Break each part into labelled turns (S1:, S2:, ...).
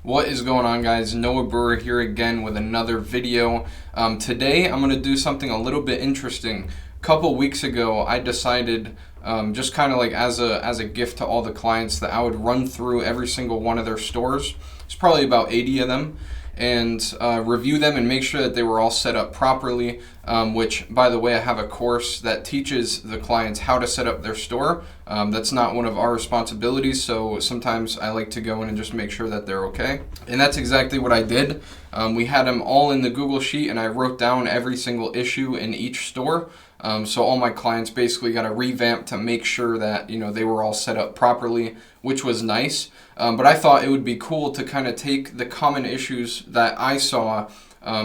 S1: What is going on, guys? Noah Brewer here again with another video. Today I'm going to do something a little bit interesting. A couple weeks ago I decided, just kind of like as a gift to all the clients, that I would run through every single one of their stores. It's probably about 80 of them, and review them and make sure that they were all set up properly, which, by the way, I have a course that teaches the clients how to set up their store. That's not one of our responsibilities, so sometimes I like to go in and just make sure that they're okay. And that's exactly what I did. We had them all in the Google Sheet, and I wrote down every single issue in each store. So all my clients basically got a revamp to make sure that they were all set up properly, which was nice. But I thought it would be cool to kind of take the common issues that I saw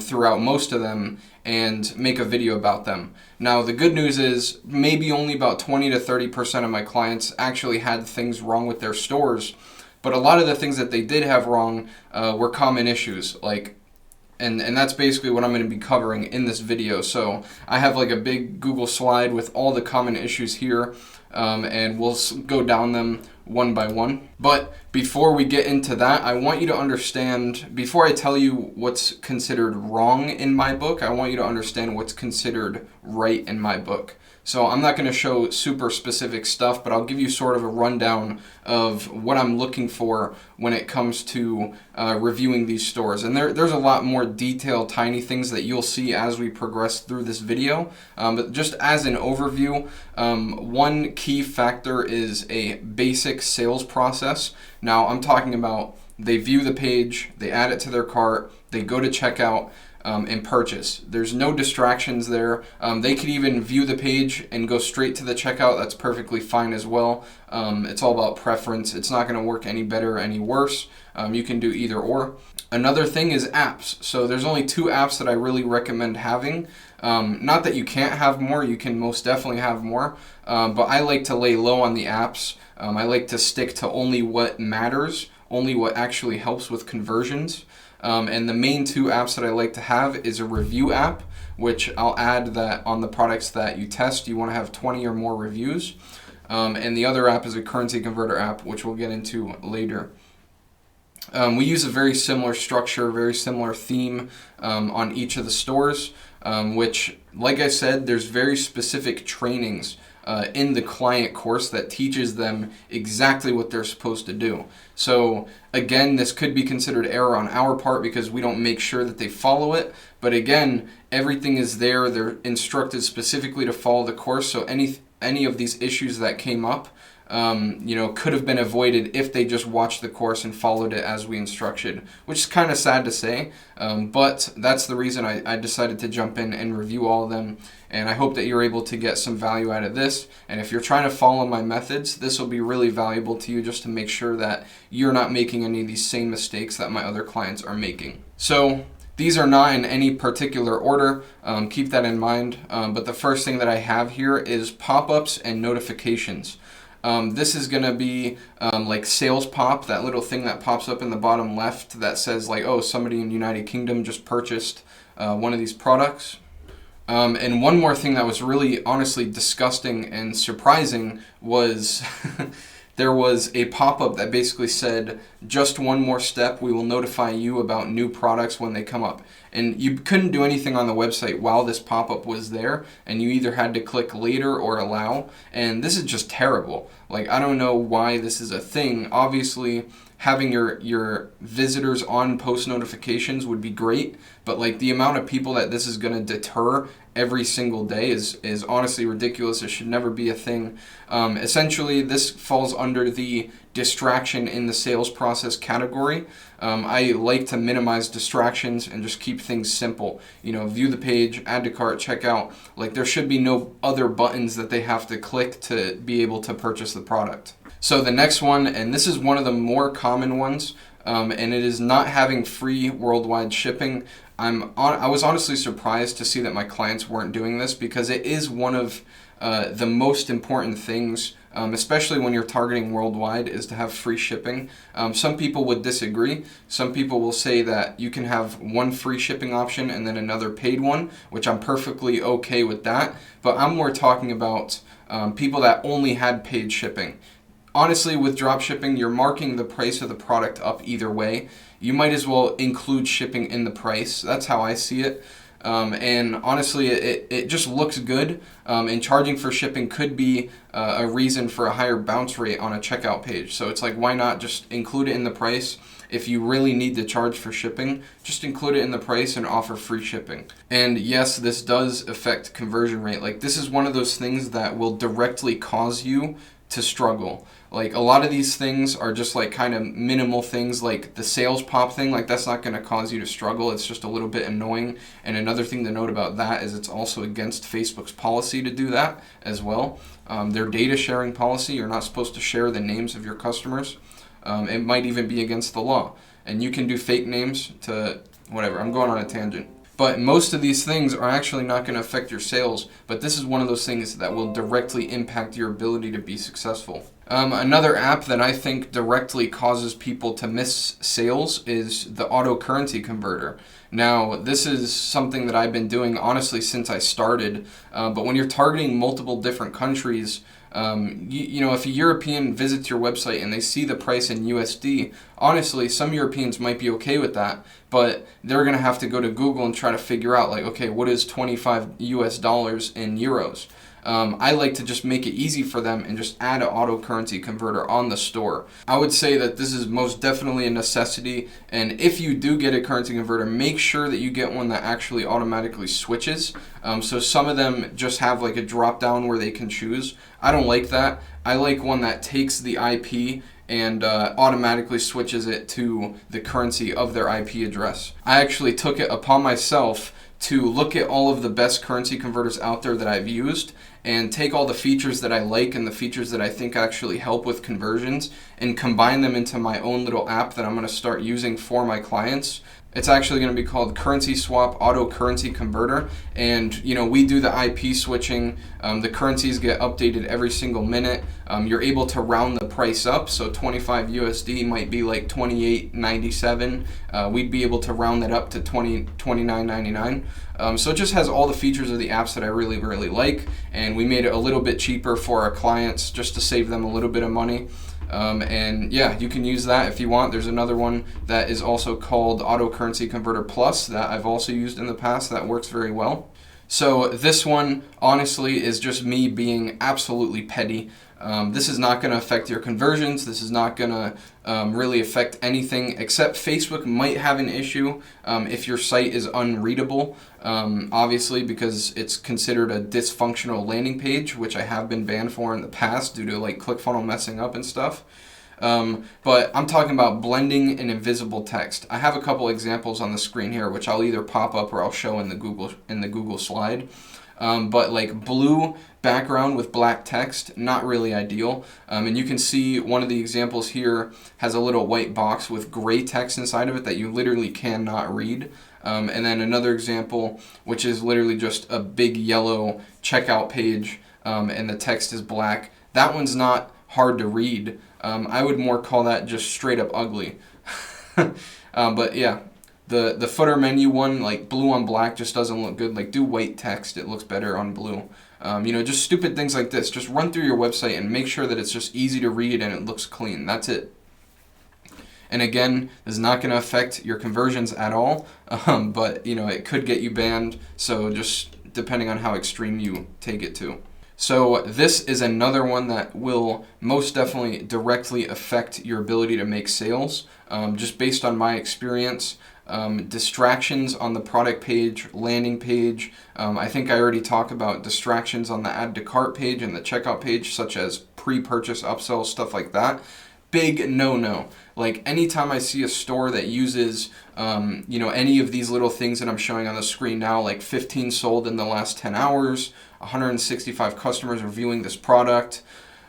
S1: throughout most of them and make a video about them. Now, the good news is maybe only about 20 to 30% of my clients actually had things wrong with their stores, but a lot of the things that they did have wrong were common issues, and that's basically what I'm going to be covering in this video. So I have like a big Google slide with all the common issues here, and we'll go down them one by one. But before we get into that, I want you to understand, before I tell you what's considered wrong in my book, I want you to understand what's considered right in my book. So I'm not going to show super specific stuff, but I'll give you sort of a rundown of what I'm looking for when it comes to reviewing these stores. And there's a lot more detailed, tiny things that you'll see as we progress through this video. But just as an overview, one key factor is a basic sales process. Now, I'm talking about they view the page, they add it to their cart, they go to checkout, and purchase. There's no distractions there. They could even view the page and go straight to the checkout. That's perfectly fine as well. It's all about preference. It's not going to work any better or any worse. You can do either or. Another thing is apps. So there's only 2 apps that I really recommend having. Not that you can't have more, you can most definitely have more, but I like to lay low on the apps. I like to stick to only what matters, only what actually helps with conversions. And the main 2 apps that I like to have is a review app, which I'll add that on the products that you test, you want to have 20 or more reviews. And the other app is a currency converter app, which we'll get into later. We use a very similar structure, very similar theme on each of the stores, which, like I said, there's very specific trainings in the client course that teaches them exactly what they're supposed to do. So again, this could be considered error on our part because we don't make sure that they follow it. But again, everything is there. They're instructed specifically to follow the course. So any of these issues that came up, could have been avoided if they just watched the course and followed it as we instructed, which is kind of sad to say, but that's the reason I decided to jump in and review all of them, and I hope that you're able to get some value out of this. And if you're trying to follow my methods, this will be really valuable to you, just to make sure that you're not making any of these same mistakes that my other clients are making. So these are not in any particular order, keep that in mind, but the first thing that I have here is pop-ups and notifications. This is going to be like sales pop, that little thing that pops up in the bottom left that says like, oh, somebody in the United Kingdom just purchased one of these products. And one more thing that was really honestly disgusting and surprising was there was a pop-up that basically said, just one more step, we will notify you about new products when they come up. And you couldn't do anything on the website while this pop-up was there, and you either had to click later or allow, and this is just terrible. Like, I don't know why this is a thing. Obviously, having your visitors on post notifications would be great, but like the amount of people that this is going to deter every single day is honestly ridiculous. It should never be a thing. Essentially, this falls under the distraction in the sales process category. I like to minimize distractions and just keep things simple. View the page, add to cart, checkout. Like, there should be no other buttons that they have to click to be able to purchase the product. So the next one, and this is one of the more common ones, and it is not having free worldwide shipping. I was honestly surprised to see that my clients weren't doing this, because it is one of the most important things, especially when you're targeting worldwide, is to have free shipping. Some people would disagree. Some people will say that you can have one free shipping option and then another paid one, which I'm perfectly okay with that. But I'm more talking about people that only had paid shipping. Honestly, with drop shipping, you're marking the price of the product up either way. you might as well include shipping in the price. That's how I see it. And honestly, it just looks good, and charging for shipping could be a reason for a higher bounce rate on a checkout page. So it's like, why not just include it in the price? If you really need to charge for shipping, just include it in the price and offer free shipping. And yes, this does affect conversion rate. Like, this is one of those things that will directly cause you to struggle. Like, a lot of these things are just like kind of minimal things, like the sales pop thing. Like, that's not going to cause you to struggle. It's just a little bit annoying. And another thing to note about that is it's also against Facebook's policy to do that as well. Their data sharing policy, you're not supposed to share the names of your customers. It might even be against the law. And you can do fake names to whatever. I'm going on a tangent. But most of these things are actually not going to affect your sales, but this is one of those things that will directly impact your ability to be successful. Another app that I think directly causes people to miss sales is the auto currency converter. Now, this is something that I've been doing honestly since I started, but when you're targeting multiple different countries, you know, if a European visits your website and they see the price in USD, honestly, some Europeans might be okay with that, but they're going to have to go to Google and try to figure out, like, okay, what is 25 US dollars in euros? I like to just make it easy for them and just add an auto currency converter on the store. I would say that this is most definitely a necessity, and if you do get a currency converter, make sure that you get one that actually automatically switches. So some of them just have like a drop down where they can choose. I don't like that. I like one that takes the IP and automatically switches it to the currency of their IP address. I actually took it upon myself to look at all of the best currency converters out there that I've used and take all the features that I like and the features that I think actually help with conversions and combine them into my own little app that I'm going to start using for my clients. It's actually going to be called Currency Swap Auto Currency Converter, and you know, we do the IP switching. The currencies get updated every single minute. You're able to round the price up, so 25 USD might be like 28.97. We'd be able to round that up to 29.99. So it just has all the features of the apps that I really like, and we made it a little bit cheaper for our clients just to save them a little bit of money. And yeah, you can use that if you want. There's another one that is also called Auto Currency Converter Plus that I've also used in the past that works very well. So this one, honestly, is just me being absolutely petty. This is not going to affect your conversions. This is not going to really affect anything, except Facebook might have an issue if your site is unreadable, obviously, because it's considered a dysfunctional landing page, which I have been banned for in the past due to like ClickFunnels messing up and stuff. But I'm talking about blending and invisible text. I have a couple examples on the screen here, which I'll either pop up or I'll show in the Google slide. But like blue background with black text, not really ideal. And you can see one of the examples here has a little white box with gray text inside of it that you literally cannot read. And then another example, which is literally just a big yellow checkout page, and the text is black. That one's not hard to read. I would more call that just straight up ugly. But yeah. The footer menu one, like blue on black, just doesn't look good. Like, do white text, it looks better on blue. You know, just stupid things like this. Just run through your website and make sure that it's just easy to read and it looks clean. That's it. And again, this is not going to affect your conversions at all, but you know, it could get you banned. So just depending on how extreme you take it to. So this is another one that will most definitely directly affect your ability to make sales, just based on my experience. Distractions on the product page, landing page. I think I already talked about distractions on the add to cart page and the checkout page, such as pre-purchase upsells, stuff like that. Big no-no. Like, anytime I see a store that uses, you know, any of these little things that I'm showing on the screen now, like 15 sold in the last 10 hours, 165 customers are viewing this product,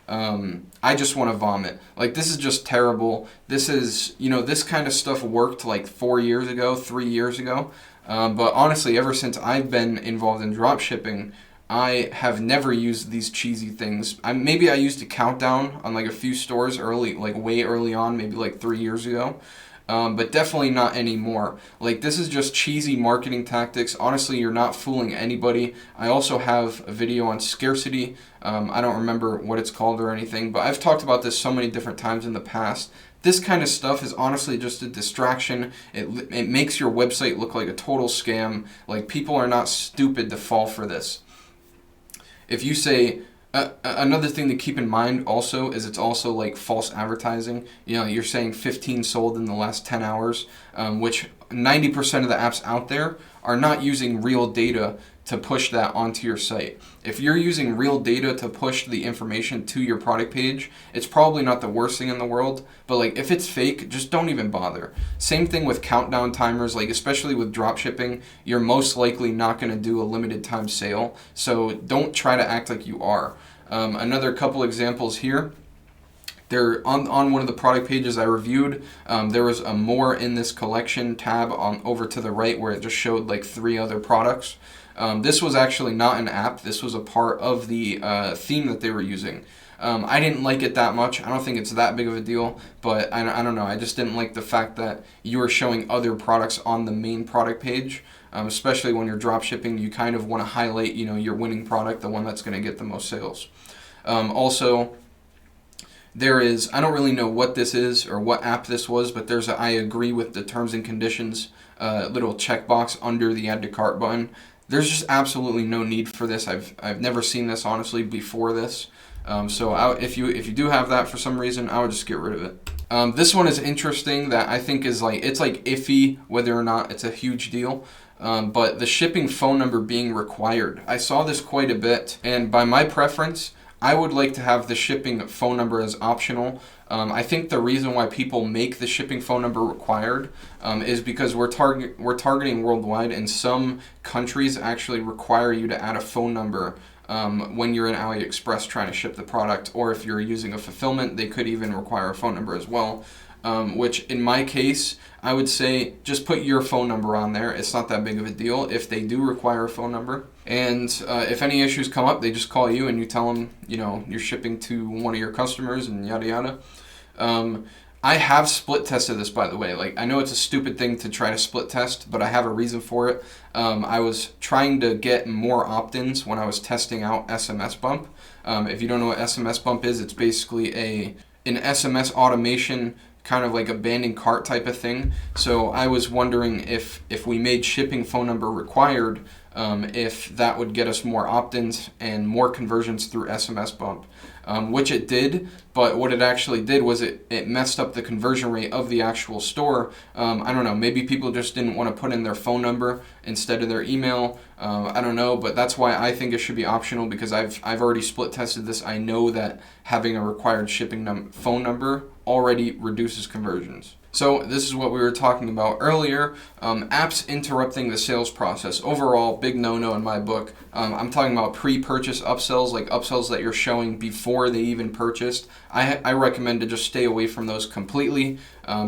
S1: I just want to vomit. Like, this is just terrible. This is, you know, this kind of stuff worked like 4 years ago, 3 years ago. But honestly, ever since I've been involved in drop shipping, I have never used these cheesy things. Maybe I used a countdown on like a few stores early, like way early on, maybe like 3 years ago. But definitely not anymore. Like, this is just cheesy marketing tactics. Honestly, you're not fooling anybody. I also have a video on scarcity. I don't remember what it's called or anything, but I've talked about this so many different times in the past. This kind of stuff is honestly just a distraction. It makes your website look like a total scam. Like, people are not stupid to fall for this. If you say, another thing to keep in mind also is it's also like false advertising. You know, you're saying 15 sold in the last 10 hours, which 90% of the apps out there are not using real data to push that onto your site. If you're using real data to push the information to your product page, it's probably not the worst thing in the world, but like, if it's fake, just don't even bother. Same thing with countdown timers, like especially with drop shipping, you're most likely not going to do a limited time sale, so don't try to act like you are. Another couple examples here. There, on one of the product pages I reviewed, there was a more in this collection tab on over to the right where it just showed like 3 other products. This was actually not an app. This was a part of the theme that they were using. I didn't like it that much. I don't think it's that big of a deal, but I don't know. I just didn't like the fact that you were showing other products on the main product page. Especially when you're drop shipping, you kind of want to highlight, you know, your winning product, the one that's going to get the most sales. Also, there is, I don't really know what this is or what app this was, but there's a I agree with the terms and conditions little checkbox under the add to cart button. There's just absolutely no need for this. I've never seen this honestly before this. So if you do have that for some reason, I would just get rid of it. This one is interesting that I think is like, it's like iffy whether or not it's a huge deal. But the shipping phone number being required. I saw this quite a bit, and by my preference, I would like to have the shipping phone number as optional. I think the reason why people make the shipping phone number required is because we're targeting worldwide, and some countries actually require you to add a phone number when you're in AliExpress trying to ship the product, or if you're using a fulfillment, they could even require a phone number as well. Which in my case, I would say just put your phone number on there. It's not that big of a deal if they do require a phone number. And if any issues come up, they just call you and you tell them, you know, you're shipping to one of your customers and yada yada. I have split tested this, by the way. Like, I know it's a stupid thing to try to split test, but I have a reason for it. I was trying to get more opt-ins when I was testing out SMS Bump. If you don't know what SMS Bump is, it's basically an SMS automation, kind of like abandoned cart type of thing. So I was wondering if we made shipping phone number required, if that would get us more opt-ins and more conversions through SMS Bump, which it did. But what it actually did was it messed up the conversion rate of the actual store. I don't know, maybe people just didn't want to put in their phone number instead of their email. I don't know, but that's why I think it should be optional, because I've already split tested this. I know that having a required shipping phone number already reduces conversions. So this is what we were talking about earlier, apps interrupting the sales process. Overall, big no-no in my book. I'm talking about pre-purchase upsells, like upsells that you're showing before they even purchased. I recommend to just stay away from those completely,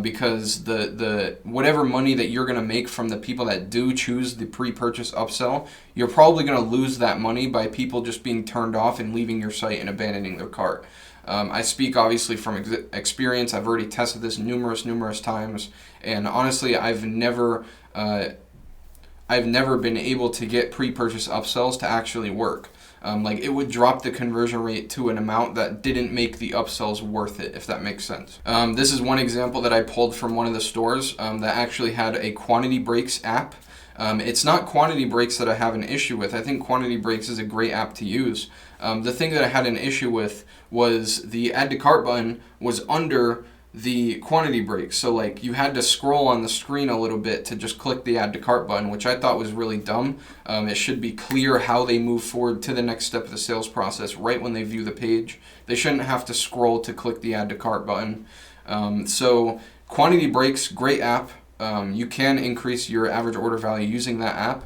S1: because the whatever money that you're going to make from the people that do choose the pre-purchase upsell, you're probably going to lose that money by people just being turned off and leaving your site and abandoning their cart. I speak obviously from experience. I've already tested this numerous times, and honestly, I've never been able to get pre-purchase upsells to actually work. Like, it would drop the conversion rate to an amount that didn't make the upsells worth it, if that makes sense. This is one example that I pulled from one of the stores that actually had a quantity breaks app. It's not Quantity Breaks that I have an issue with. I think Quantity Breaks is a great app to use. The thing that I had an issue with was the add to cart button was under the quantity breaks. So like, you had to scroll on the screen a little bit to just click the add to cart button, which I thought was really dumb. It should be clear how they move forward to the next step of the sales process right when they view the page. They shouldn't have to scroll to click the add to cart button. So Quantity Breaks, great app. You can increase your average order value using that app.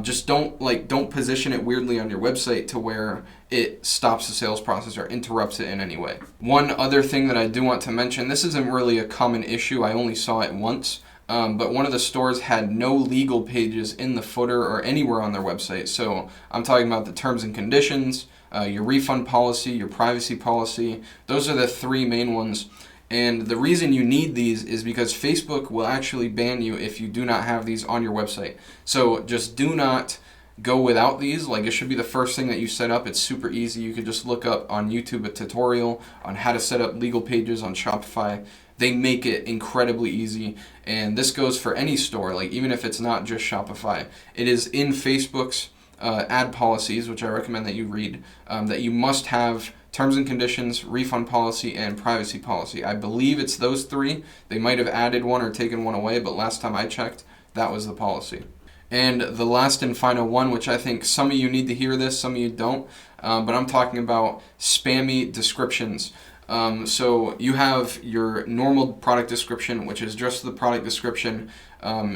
S1: Just don't position it weirdly on your website to where it stops the sales process or interrupts it in any way. One other thing that I do want to mention, this isn't really a common issue, I only saw it once, but one of the stores had no legal pages in the footer or anywhere on their website. So I'm talking about the terms and conditions, your refund policy, your privacy policy. Those are the 3 main ones. And the reason you need these is because Facebook will actually ban you if you do not have these on your website. So just do not go without these. Like, it should be the first thing that you set up. It's super easy. You could just look up on YouTube a tutorial on how to set up legal pages on Shopify. they make it incredibly easy. And this goes for any store, like even if it's not just Shopify. It is in Facebook's ad policies, which I recommend that you read, that you must have terms and conditions, refund policy, and privacy policy. I believe it's those three. They might have added one or taken one away, but last time I checked, that was the policy. And the last and final one, which I think some of you need to hear this, some of you don't, but I'm talking about spammy descriptions. So you have your normal product description, which is just the product description.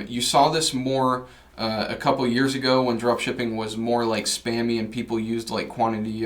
S1: You saw this more a couple years ago when dropshipping was more like spammy and people used like quantity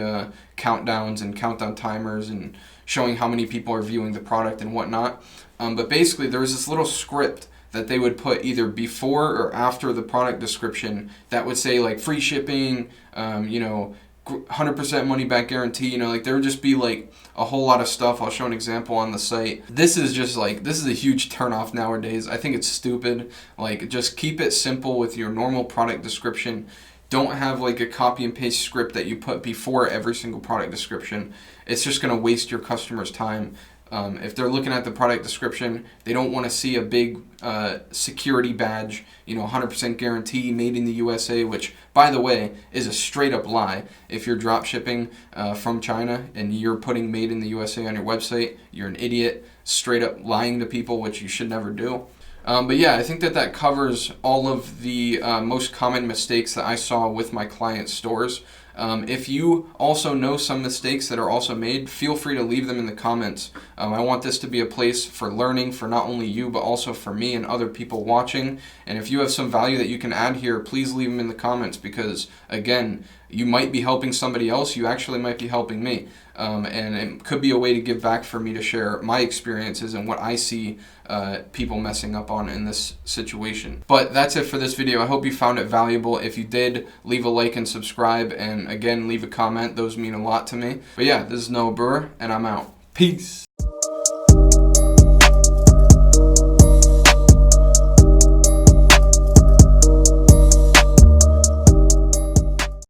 S1: countdowns and countdown timers and showing how many people are viewing the product and whatnot. But basically there was this little script that they would put either before or after the product description that would say like free shipping, 100% money back guarantee, like there would just be like a whole lot of stuff. I'll show an example on the site. This is a huge turnoff nowadays. I think it's stupid. Like just keep it simple with your normal product description. Don't have like a copy and paste script that you put before every single product description. It's just going to waste your customers' time. If they're looking at the product description, they don't want to see a big security badge, 100% guarantee, made in the USA, which, by the way, is a straight up lie. If you're drop shipping from China and you're putting made in the USA on your website, you're an idiot, straight up lying to people, which you should never do. But yeah, I think that covers all of the most common mistakes that I saw with my client stores. If you also know some mistakes that are also made, feel free to leave them in the comments. I want this to be a place for learning for not only you, but also for me and other people watching. And if you have some value that you can add here, please leave them in the comments because, again, you might be helping somebody else. You actually might be helping me. And it could be a way to give back for me to share my experiences and what I see people messing up on in this situation. But that's it for this video. I hope you found it valuable. If you did, leave a like and subscribe. And again, leave a comment. Those mean a lot to me. But yeah, this is Noah Brewer, and I'm out. Peace.